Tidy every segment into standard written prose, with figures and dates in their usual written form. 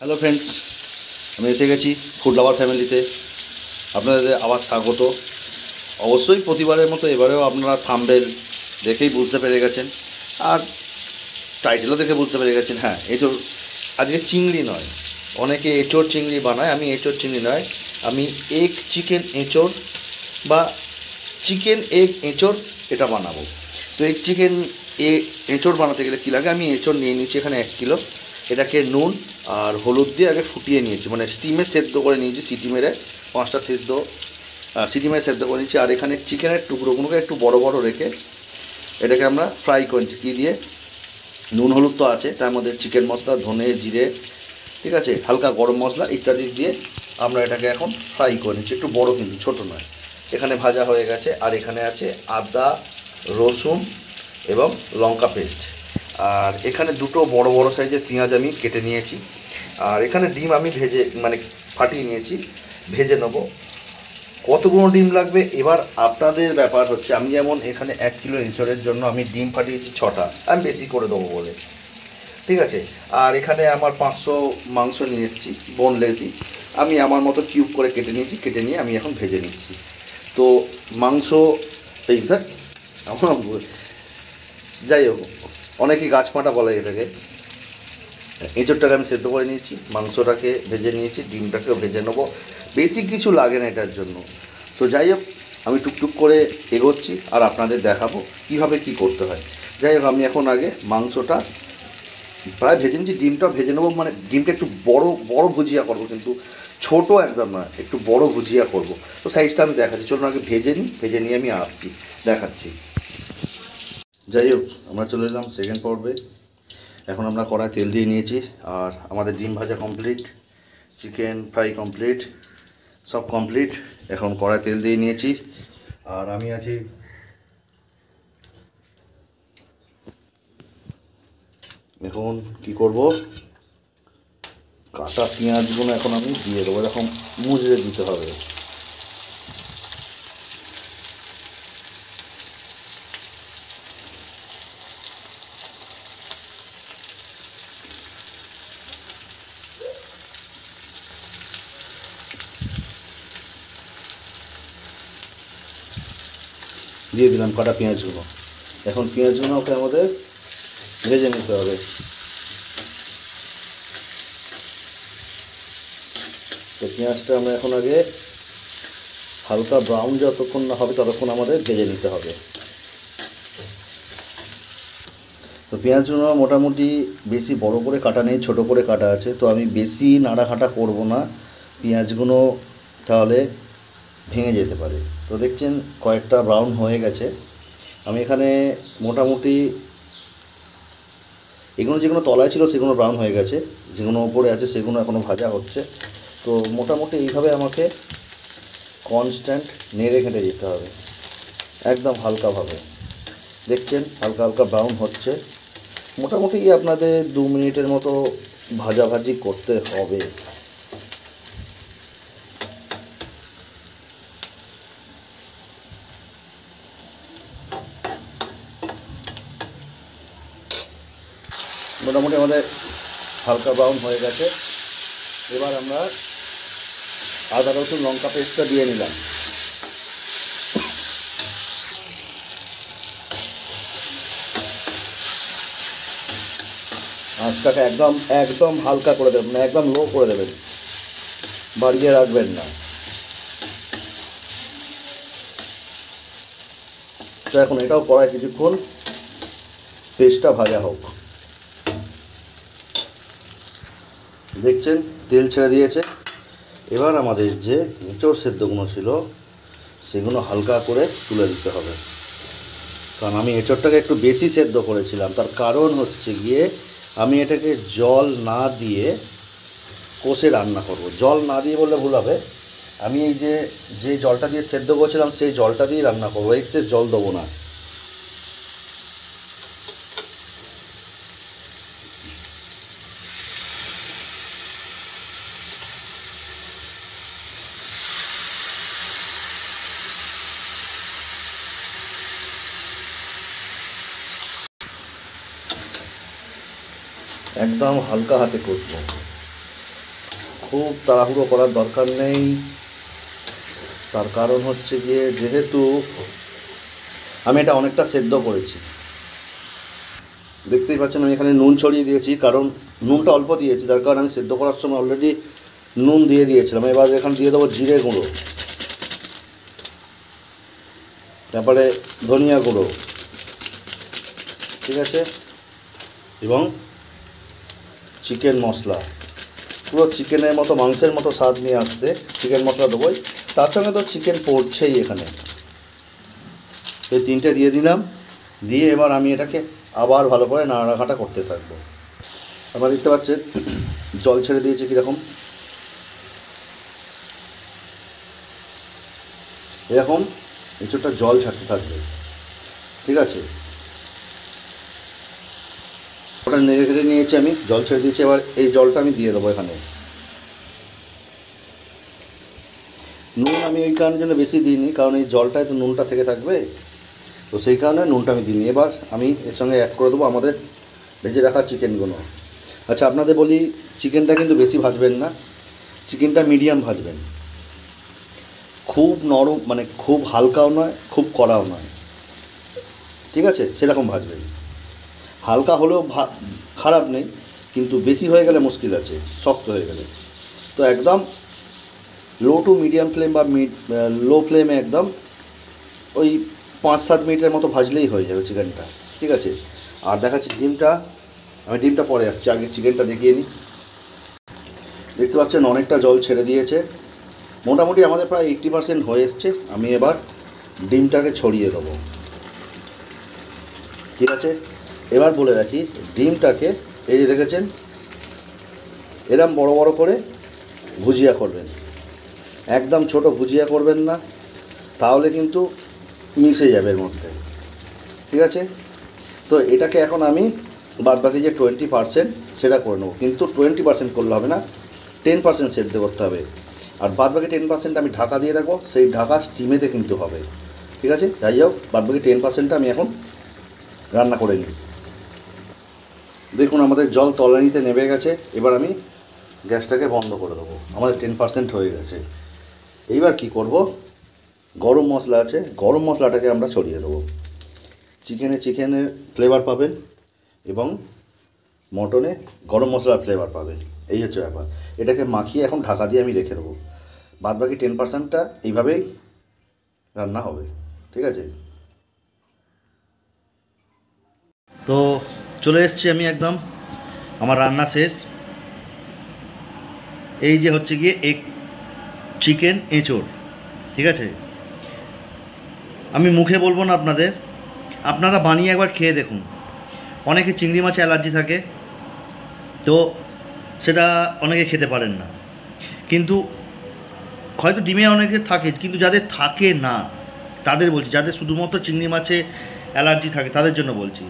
Hello friends, আমি এসে গেছি ফুড লাভার ফ্যামিলিতে। আপনাদের আবার স্বাগত। অবশ্যই প্রতিবারের মতো এবারেও আপনারা থাম্বনেল দেখেই বুঝতে পেরে গেছেন, আর টাইটেলও দেখে বুঝতে পেরে গেছেন। হ্যাঁ, এঁচোড়। আজকে চিংড়ি নয়, অনেকে এঁচোড় চিংড়ি বানায়, আমি এঁচোড় চিংড়ি নয়, আমি এগ চিকেন এঁচোড় বা চিকেন এগ এঁচোড় এটা বানাবো। তো এগ চিকেন এঁচোড় বানাতে গেলে কী লাগে, আমি এঁচোড় নিয়ে নিচ্ছি এখানে 1 কিলো। এটাকে নুন আর হলুদ দিয়ে আগে ফুটিয়ে নিয়েছি, মানে স্টিমে সেদ্ধ করে নিয়েছি, সিটি মেরে 5টা সিটি মেরে সেদ্ধ করে নিয়েছি। আর এখানে চিকেনের টুকরোগুলোকে একটু বড় বড় রেখে এটাকে আমরা ফ্রাই করেছি। কী দিয়ে? নুন হলুদ তো আছে, তার মধ্যে চিকেন মশলা, ধনে, জিরে, ঠিক আছে, হালকা গরম মশলা ইত্যাদি দিয়ে আমরা এটাকে এখন ফ্রাই করে নিচ্ছি। একটু বড়, কিন্তু ছোটো নয়। এখানে ভাজা হয়ে গেছে। আর এখানে আছে আদা, রসুন এবং লঙ্কা পেস্ট। আর এখানে দুটো বড় বড় সাইজের পেঁয়াজ আমি কেটে নিয়েছি। আর এখানে ডিম আমি ফাটিয়ে নিয়েছি, ভেজে নেব। কতগুলো ডিম লাগবে এবার আপনাদের ব্যাপার হচ্ছে। আমি যেমন এখানে 1 কিলো এঁচোড়ের জন্য আমি ডিম ফাটিয়েছি 6টা, আমি বেশি করে দেবো বলে, ঠিক আছে। আর এখানে আমার 500 মাংস নিয়ে এসেছি, বোনলেসই। আমি আমার মতো কিউব করে কেটে নিয়েছি, কেটে নিয়ে আমি এখন ভেজে নিচ্ছি। তো মাংস এই স্যার আমার, যাই হোক, অনেকেই গাছপাটা বলে এটাকে। এঁচোড়টাকে আমি সেদ্ধ করে নিয়েছি, মাংসটাকে ভেজে নিয়েছি, ডিমটাকেও ভেজে নেবো। বেশি কিছু লাগে না এটার জন্য। তো যাই হোক, আমি টুকটুক করে এগোচ্ছি আর আপনাদের দেখাবো কীভাবে কী করতে হয়। যাই হোক, আমি এখন আগে মাংসটা প্রায় ভেজে নিচ্ছি, ডিমটাও ভেজে নেবো। মানে ডিমটা একটু বড় বড় ভুজিয়া করবো, কিন্তু ছোটো একদম না, একটু বড় ভুজিয়া করব। তো সাইজটা আমি দেখাচ্ছি, চলুন আগে ভেজে নিই, ভেজে নিয়ে আমি আসছি, দেখাচ্ছি। যাই হোক, আমরা চলে এলাম সেকেন্ড পর্বে। এখন আমরা কড়ায় তেল দিয়ে নিয়েছি, আর আমাদের ডিম ভাজা কমপ্লিট, চিকেন ফ্রাই কমপ্লিট, সব কমপ্লিট। এখন কড়ায় তেল দিয়ে নিয়েছি, আর আমি আছি এখন কি করব, কাটা পেঁয়াজগুলো এখন আমি দিয়ে দেবো, এরকম মুজড়ে দিতে হবে। দিয়ে দিলাম কাটা পেঁয়াজগুলো। এখন পেঁয়াজগুলো ওকে আমাদের ভেজে নিতে হবে। তো পেঁয়াজটা আমরা এখন আগে হালকা ব্রাউন যতক্ষণ না হবে ততক্ষণ আমাদের ভেজে নিতে হবে। তো পেঁয়াজগুলো মোটামুটি বেশি বড় করে কাটা নেই, ছোট করে কাটা আছে। তো আমি বেশি নাড়াঘাটা করব না, পেঁয়াজগুলো তাহলে ভেঙে যেতে পারে। তো দেখছেন কয়েকটা ব্রাউন হয়ে গেছে। আমি এখানে মোটামুটি এগুলো যেগুলো তলায় ছিল সেগুলো ব্রাউন হয়ে গেছে, যেগুলো ওপরে আছে সেগুলো এখনও ভাজা হচ্ছে। তো মোটামুটি এইভাবে আমাকে কনস্ট্যান্ট নেড়ে ঘেঁটে যেতে হবে, একদম হালকাভাবে। দেখছেন হালকা হালকা ব্রাউন হচ্ছে। মোটামুটি আপনাদের 2 মিনিটের মতো ভাজাভাজি করতে হবে। মোটামুটি আমাদের হালকা ব্রাউন হয়ে গেছে। এবার আমরা আদা রসুন লঙ্কা পেস্টটা দিয়ে নিলাম। আঁচটাকে একদম একদম হালকা করে দেবেন, একদম লো করে দেবেন, বাড়িয়ে রাখবেন না। তো এখন এটাও কড়ায় কিছুক্ষণ পেস্টটা ভাজা হোক। দেখছেন তেল ছেড়ে দিয়েছে। এবার আমাদের যে এঁচোড় সেদ্ধগুলো ছিল সেগুলো হালকা করে তুলে দিতে হবে। কারণ আমি এঁচোড়টাকে একটু বেশি সেদ্ধ করেছিলাম, তার কারণ হচ্ছে গিয়ে আমি এটাকে জল না দিয়ে কষে রান্না করব। জল না দিয়ে বললে ভুল হবে, আমি এই যে জলটা দিয়ে সেদ্ধ করেছিলাম সেই জলটা দিয়ে রান্না করবো, এক্সেস জল দেবো না। একদম হালকা হাতে কষবো। খুব তাড়াহুড়ো করার দরকার নেই, তার কারণ হচ্ছে গিয়ে যেহেতু আমি এটা অনেকটা সেদ্ধ করেছি, দেখতেই পাচ্ছেন আমি এখানে নুন ছড়িয়ে দিয়েছি, কারণ নুনটা অল্প দিয়েছি, তার কারণ আমি সেদ্ধ করার সময় অলরেডি নুন দিয়ে দিয়েছিলাম। এবার এখানে দিয়ে দেবো জিরে গুঁড়ো, তারপরে ধনিয়া গুঁড়ো, ঠিক আছে, এবং চিকেন মশলা, পুরো চিকেনের মতো মাংসের মতো স্বাদ নিয়ে আসতে চিকেন মশলা দেবোই, তার সঙ্গে তো চিকেন পড়ছেই এখানে। এই তিনটে দিয়ে দিলাম, দিয়ে এবার আমি এটাকে আবার ভালো করে নাড়াঘাটা করতে থাকবো। আপনারা দেখতে পাচ্ছেন জল ছেড়ে দিয়েছে কীরকম, এরকম কিছুটা জল ছাড়তে থাকবে, ঠিক আছে। ওটা নেড়ে ঘেড়ে নিয়েছি, আমি জল ছেড়ে দিয়েছি, এবার এই জলটা আমি দিয়ে দেবো এখানে। নুন আমি ওই কারণের জন্য বেশি দিইনি, কারণ এই জলটায় তো নুনটা থেকে থাকবে, তো সেই কারণে নুনটা আমি দিইনি। এবার আমি এর সঙ্গে অ্যাড করে দেবো আমাদের ভেজে রাখা চিকেনগুলো। আচ্ছা, আপনাদের বলি, চিকেনটা কিন্তু বেশি ভাজবেন না, চিকেনটা মিডিয়াম ভাজবেন, খুব নরম মানে খুব হালকাও নয়, খুব কড়াও নয়, ঠিক আছে, সেরকম ভাজবেন। হালকা হলেও খারাপ নেই, কিন্তু বেশি হয়ে গেলে মুশকিল আছে, শক্ত হয়ে গেলে। তো একদম লো টু মিডিয়াম ফ্লেম বা লো ফ্লেমে একদম ওই 5-7 মিনিটের মতো ভাজলেই হয়ে যাবে চিকেনটা, ঠিক আছে। আর দেখাচ্ছি ডিমটা, আমি ডিমটা পরে আসছি, আগে চিকেনটা দেখিয়ে নিই। দেখতে পাচ্ছেন অনেকটা জল ছেড়ে দিয়েছে, মোটামুটি আমাদের প্রায় 80% হয়ে এসছে। আমি এবার ডিমটাকে ছড়িয়ে দেবো, ঠিক আছে। এবার বলে রাখি, ডিমটাকে এই যে দেখেছেন এরম বড় বড় করে ভুজিয়া করবেন, একদম ছোট ভুজিয়া করবেন না, তাহলে কিন্তু মিশে যাবে এর মধ্যে, ঠিক আছে। তো এটাকে এখন আমি বাদবাকি যে 20% সেটা করে নেবো, কিন্তু 20% করলে হবে না, 10% সেদ্ধ করতে হবে, আর বাদবাকি 10% আমি ঢাকা দিয়ে রাখবো, সেই ঢাকা স্টিমেতে কিন্তু হবে, ঠিক আছে। যাই হোক, বাদবাকি 10%টা আমি এখন রান্না করে নিই। দেখুন আমাদের জল তলানিতে নেমে গেছে, এবার আমি গ্যাসটাকে বন্ধ করে দেবো, আমাদের 10% হয়ে গেছে। এইবার কি করব, গরম মশলা আছে, গরম মশলাটাকে আমরা ছড়িয়ে দেবো। চিকেনের ফ্লেভার পাবেন এবং মটনে গরম মশলার ফ্লেভার পাবেন, এই হচ্ছে ব্যাপার। এটাকে মাখিয়ে এখন ঢাকা দিয়ে আমি রেখে দেবো, বাদবাকি 10%টা এইভাবেই রান্না হবে, ঠিক আছে। তো চলে এসেছি আমি একদম, আমার রান্না শেষ। এই যে হচ্ছে গিয়ে চিকেন এঁচোড়, ঠিক আছে। আমি মুখে বলবো না আপনাদের, আপনারা বানিয়ে একবার খেয়ে দেখুন। অনেকে চিংড়ি মাছে অ্যালার্জি থাকে, তো সেটা অনেকে খেতে পারেন না, কিন্তু হয়তো ডিমে অনেকে থাকে, কিন্তু যাদের থাকে না তাদের বলছি, যাদের শুধুমাত্র চিংড়ি মাছে অ্যালার্জি থাকে তাদের জন্য বলছি,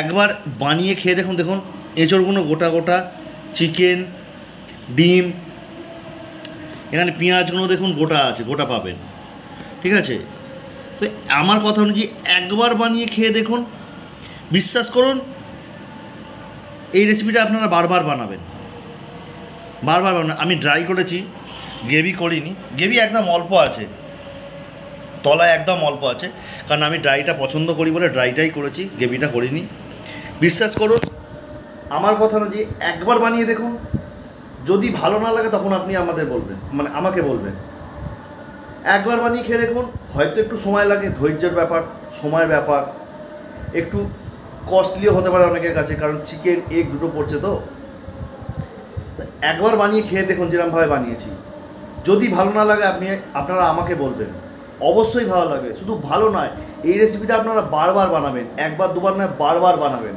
একবার বানিয়ে খেয়ে দেখুন। দেখুন এঁচোড়গুলো গোটা গোটা, চিকেন, ডিম, এখানে পেঁয়াজগুলো দেখুন গোটা আছে, গোটা পাবেন, ঠিক আছে। তো আমার কথা অনুযায়ী একবার বানিয়ে খেয়ে দেখুন, বিশ্বাস করুন এই রেসিপিটা আপনারা বারবার বানাবেন। আমি ড্রাই করেছি, গ্রেভি করিনি, গ্রেভি একদম অল্প আছে, তলায় একদম অল্প আছে, কারণ আমি ড্রাইটা পছন্দ করি বলে ড্রাইটাই করেছি, গ্রেভিটা করিনি। বিশ্বাস করুন আমার কথা অনুযায়ী একবার বানিয়ে দেখুন, যদি ভালো না লাগে তখন আপনি আমাকে বলবেন। একবার বানিয়ে খেয়ে দেখুন, হয়তো একটু সময় লাগে, ধৈর্যের ব্যাপার, সময়ের ব্যাপার, একটু কস্টলিও হতে পারে অনেকের কাছে, কারণ চিকেন এগ দুটো পড়ছে। তো একবার বানিয়ে খেয়ে দেখুন যেরকমভাবে বানিয়েছি, যদি ভালো না লাগে আপনারা আমাকে বলবেন, অবশ্যই ভালো লাগবে। শুধু ভালো নয়, এই রেসিপিটা আপনারা বারবার বানাবেন, একবার দুবার নয়, বারবার বানাবেন,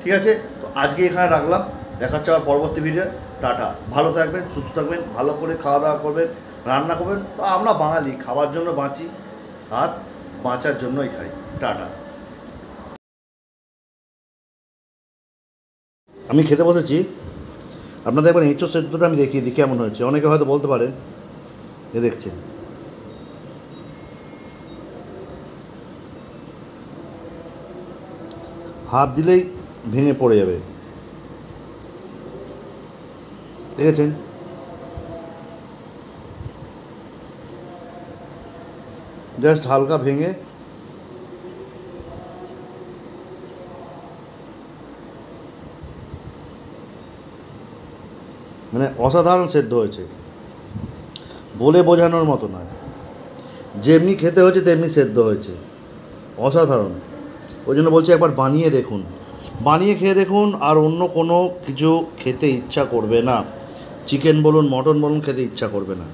ঠিক আছে। তো আজকে এখানে রাখলাম, দেখা হচ্ছে আবার পরবর্তী ভিডিও। টাটা, ভালো থাকবেন, সুস্থ থাকবেন, ভালো করে খাওয়া দাওয়া করবেন, রান্না করবেন। তো আমরা বাঙালি খাবার জন্য বাঁচি, আর বাঁচার জন্যই খাই। টাটা। আমি খেতে বসেছি, আপনাদের একবার এঁচোড় সেদ্ধটা আমি দেখিয়ে দিই কেমন হয়েছে। অনেকে হয়তো বলতে পারেন, এ দেখছেন হাত দিলেই ভেঙে পড়ে যাবে, দেখেছেন? জাস্ট হালকা ভেঙে মানে অসাধারণ সেদ্ধ হয়েছে, বলে বোঝানোর মতো নয়। যেমনি খেতে হয়েছে তেমনি সেদ্ধ হয়েছে, অসাধারণ। ওই জন্য বলছি একবার বানিয়ে দেখুন, বানিয়ে খেয়ে দেখুন, আর অন্য কোনো কিছু খেতে ইচ্ছা করবে না। চিকেন বলুন, মটন বলুন, খেতে ইচ্ছা করবে না।